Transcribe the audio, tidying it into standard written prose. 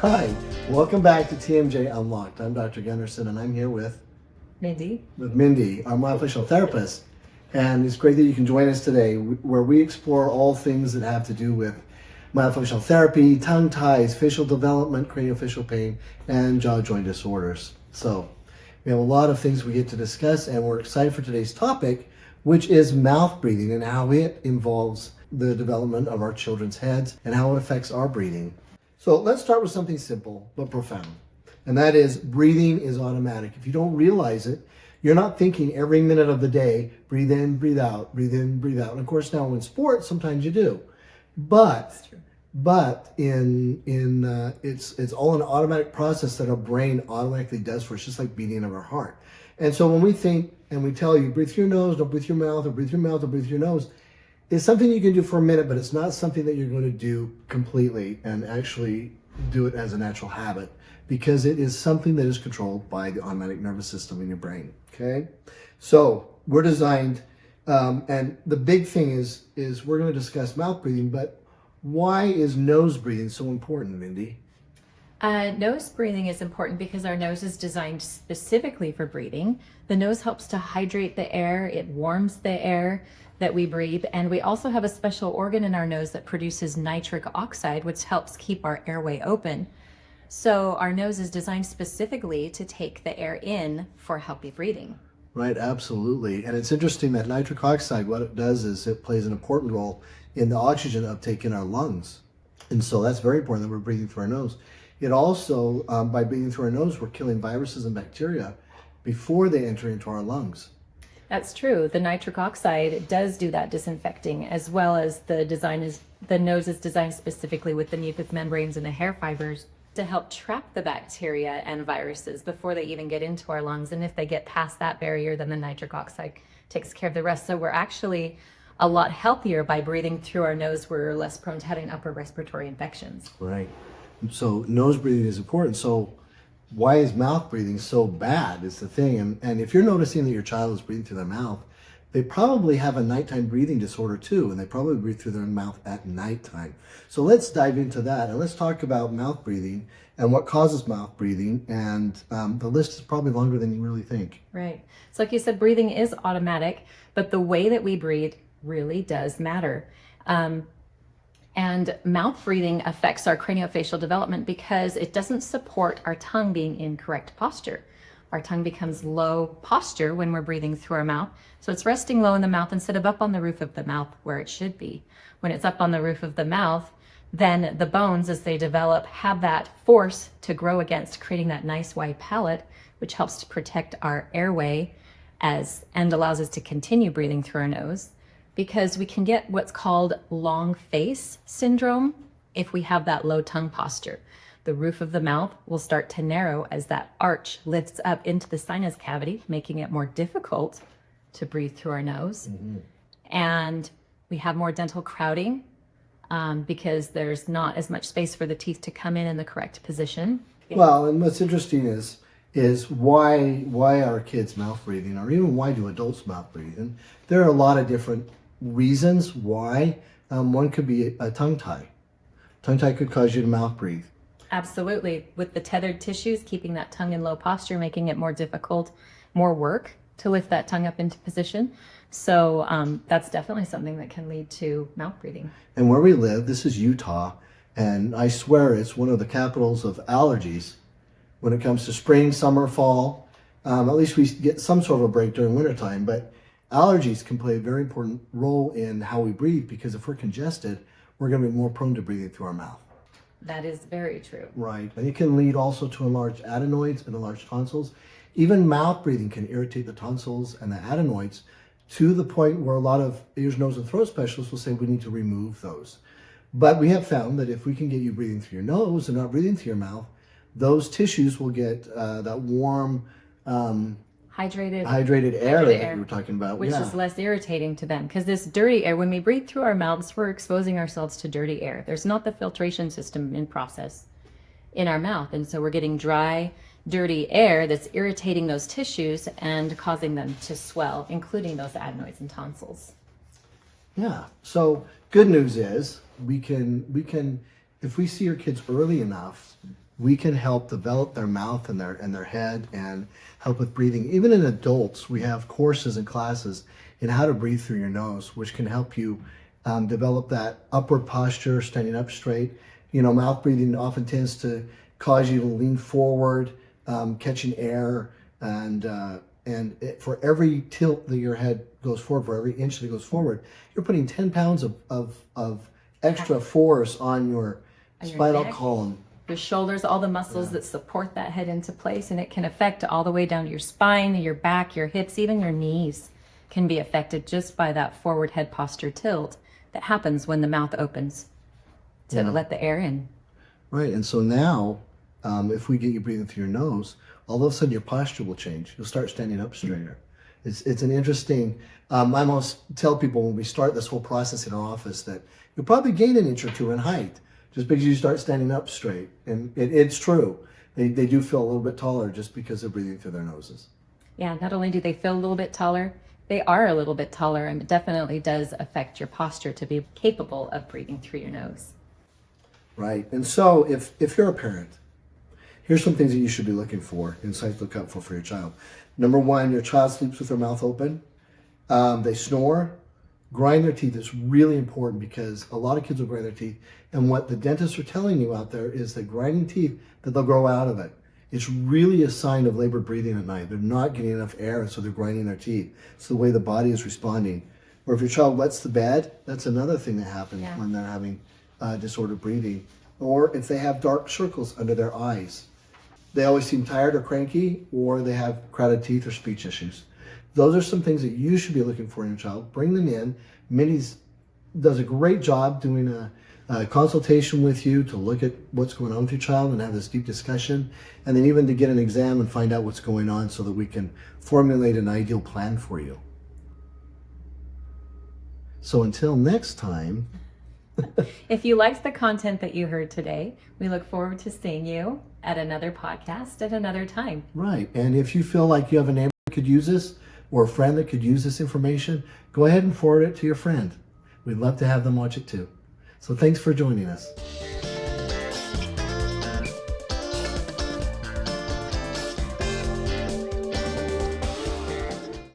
Hi, welcome back to TMJ Unlocked. I'm Dr. Gunderson and I'm here with Mindy. Our myofunctional therapist. And it's great that you can join us today where we explore all things that have to do with myofunctional therapy, tongue ties, facial development, craniofacial pain, and jaw joint disorders. So we have a lot of things we get to discuss and we're excited for today's topic, which is mouth breathing and how it involves the development of our children's heads and how it affects our breathing. So let's start with something simple but profound, and that is breathing is automatic. If you don't realize it, you're not thinking every minute of the day, breathe in, breathe out, breathe in, breathe out. And of course, now in sports, sometimes you do, but it's all an automatic process that our brain automatically does for us, just like beating of our heart. And so when we think and we tell you breathe through your nose, don't breathe through your mouth, or breathe through your mouth, or breathe through your nose, it's something you can do for a minute, but it's not something that you're going to do completely and actually do it as a natural habit, because it is something that is controlled by the automatic nervous system in your brain. Okay, so we're designed, and the big thing is we're going to discuss mouth breathing, but why is nose breathing so important, Mindy? Nose breathing is important because our nose is designed specifically for breathing. The nose helps to hydrate the air, it warms the air that we breathe, and we also have a special organ in our nose that produces nitric oxide, which helps keep our airway open. So our nose is designed specifically to take the air in for healthy breathing. Right, absolutely. And it's interesting that nitric oxide, what it does is it plays an important role in the oxygen uptake in our lungs. And so that's very important that we're breathing through our nose. It also, by breathing through our nose, we're killing viruses and bacteria before they enter into our lungs. That's true. The nitric oxide does do that disinfecting, as well as the nose is designed specifically with the mucous membranes and the hair fibers to help trap the bacteria and viruses before they even get into our lungs. And if they get past that barrier, then the nitric oxide takes care of the rest. So we're actually a lot healthier by breathing through our nose. We're less prone to having upper respiratory infections. Right. So nose breathing is important. So why is mouth breathing so bad is the thing. And if you're noticing that your child is breathing through their mouth, they probably have a nighttime breathing disorder too, and they probably breathe through their mouth at nighttime. So let's dive into that and let's talk about mouth breathing and what causes mouth breathing. And the list is probably longer than you really think. Right. So like you said, breathing is automatic, but the way that we breathe really does matter. And mouth breathing affects our craniofacial development because it doesn't support our tongue being in correct posture. Our tongue becomes low posture when we're breathing through our mouth. So it's resting low in the mouth instead of up on the roof of the mouth where it should be. When it's up on the roof of the mouth, then the bones, as they develop, have that force to grow against, creating that nice wide palate, which helps to protect our airway and allows us to continue breathing through our nose. Because we can get what's called long face syndrome if we have that low tongue posture. The roof of the mouth will start to narrow as that arch lifts up into the sinus cavity, making it more difficult to breathe through our nose. Mm-hmm. And we have more dental crowding because there's not as much space for the teeth to come in the correct position. Well, and what's interesting is why are kids mouth breathing, or even why do adults mouth breathe? And there are a lot of different reasons why. One could be a tongue tie. Tongue tie could cause you to mouth breathe. Absolutely. With the tethered tissues, keeping that tongue in low posture, making it more difficult, more work to lift that tongue up into position. So that's definitely something that can lead to mouth breathing. And where we live, this is Utah, and I swear it's one of the capitals of allergies when it comes to spring, summer, fall. At least we get some sort of a break during wintertime, but allergies can play a very important role in how we breathe, because if we're congested, we're going to be more prone to breathing through our mouth. That is very true. Right. And it can lead also to enlarged adenoids and enlarged tonsils. Even mouth breathing can irritate the tonsils and the adenoids to the point where a lot of ears, nose, and throat specialists will say we need to remove those. But we have found that if we can get you breathing through your nose and not breathing through your mouth, those tissues will get that warm, hydrated air that we were talking about, which is less irritating to them. Because this dirty air, when we breathe through our mouths, we're exposing ourselves to dirty air. There's not the filtration system in process in our mouth, and so we're getting dry, dirty air that's irritating those tissues and causing them to swell, including those adenoids and tonsils. Yeah. So good news is we can if we see our kids early enough, we can help develop their mouth and their head and help with breathing. Even in adults, we have courses and classes in how to breathe through your nose, which can help you develop that upward posture, standing up straight. You know, mouth breathing often tends to cause you to lean forward, catching air, and for every tilt that your head goes forward, for every inch that goes forward, you're putting 10 pounds of extra force on your spinal column. Your shoulders, all the muscles that support that head into place, and it can affect all the way down to your spine, your back, your hips, even your knees can be affected just by that forward head posture tilt that happens when the mouth opens to let the air in. Right, and so now, if we get you breathing through your nose, all of a sudden your posture will change. You'll start standing up straighter. It's an interesting, I almost tell people when we start this whole process in our office that you'll probably gain an inch or two in height just because you start standing up straight. And it's true. They do feel a little bit taller just because they're breathing through their noses. Yeah, not only do they feel a little bit taller, they are a little bit taller, and it definitely does affect your posture to be capable of breathing through your nose. Right. And so if you're a parent, here's some things that you should be looking for, insights to look out for your child. Number one, your child sleeps with their mouth open. They snore. Grind their teeth is really important because a lot of kids will grind their teeth. And what the dentists are telling you out there is that grinding teeth, that they'll grow out of it. It's really a sign of labored breathing at night. They're not getting enough air, and so they're grinding their teeth. It's the way the body is responding. Or if your child wets the bed, that's another thing that happens when they're having disordered breathing. Or if they have dark circles under their eyes. They always seem tired or cranky, or they have crowded teeth or speech issues. Those are some things that you should be looking for in your child. Bring them in. Minnie's does a great job doing a consultation with you to look at what's going on with your child and have this deep discussion, and then even to get an exam and find out what's going on so that we can formulate an ideal plan for you. So until next time. If you liked the content that you heard today, we look forward to seeing you at another podcast at another time. Right. And if you feel like you have a neighbor that could use this or a friend that could use this information, go ahead and forward it to your friend. We'd love to have them watch it too. So thanks for joining us.